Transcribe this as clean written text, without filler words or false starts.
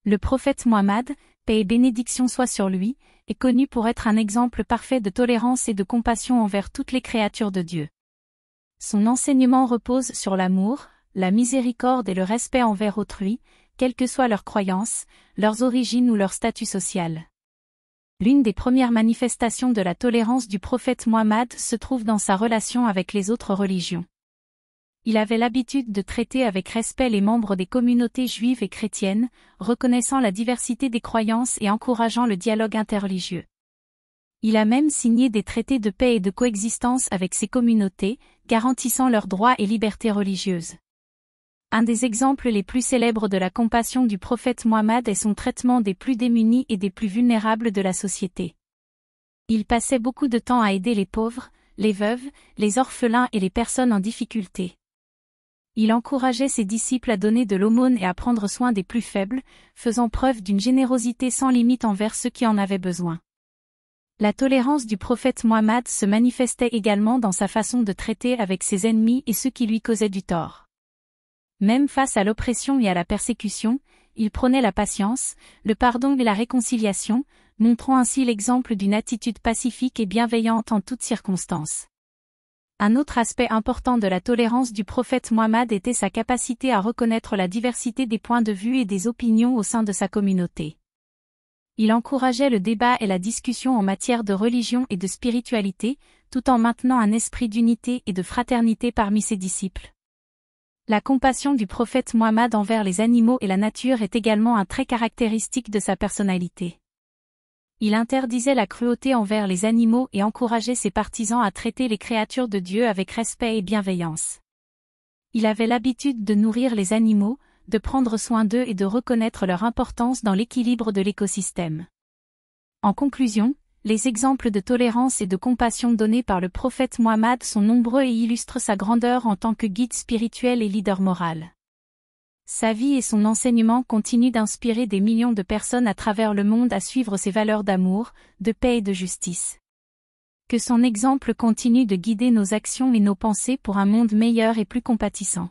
Le prophète Muhammad, paix et bénédiction soient sur lui, est connu pour être un exemple parfait de tolérance et de compassion envers toutes les créatures de Dieu. Son enseignement repose sur l'amour, la miséricorde et le respect envers autrui, quelles que soient leurs croyances, leurs origines ou leur statut social. L'une des premières manifestations de la tolérance du prophète Muhammad se trouve dans sa relation avec les autres religions. Il avait l'habitude de traiter avec respect les membres des communautés juives et chrétiennes, reconnaissant la diversité des croyances et encourageant le dialogue interreligieux. Il a même signé des traités de paix et de coexistence avec ces communautés, garantissant leurs droits et libertés religieuses. Un des exemples les plus célèbres de la compassion du prophète Muhammad est son traitement des plus démunis et des plus vulnérables de la société. Il passait beaucoup de temps à aider les pauvres, les veuves, les orphelins et les personnes en difficulté. Il encourageait ses disciples à donner de l'aumône et à prendre soin des plus faibles, faisant preuve d'une générosité sans limite envers ceux qui en avaient besoin. La tolérance du prophète Muhammad se manifestait également dans sa façon de traiter avec ses ennemis et ceux qui lui causaient du tort. Même face à l'oppression et à la persécution, il prônait la patience, le pardon et la réconciliation, montrant ainsi l'exemple d'une attitude pacifique et bienveillante en toutes circonstances. Un autre aspect important de la tolérance du prophète Muhammad était sa capacité à reconnaître la diversité des points de vue et des opinions au sein de sa communauté. Il encourageait le débat et la discussion en matière de religion et de spiritualité, tout en maintenant un esprit d'unité et de fraternité parmi ses disciples. La compassion du prophète Muhammad envers les animaux et la nature est également un trait caractéristique de sa personnalité. Il interdisait la cruauté envers les animaux et encourageait ses partisans à traiter les créatures de Dieu avec respect et bienveillance. Il avait l'habitude de nourrir les animaux, de prendre soin d'eux et de reconnaître leur importance dans l'équilibre de l'écosystème. En conclusion, les exemples de tolérance et de compassion donnés par le prophète Muhammad sont nombreux et illustrent sa grandeur en tant que guide spirituel et leader moral. Sa vie et son enseignement continuent d'inspirer des millions de personnes à travers le monde à suivre ses valeurs d'amour, de paix et de justice. Que son exemple continue de guider nos actions et nos pensées pour un monde meilleur et plus compatissant.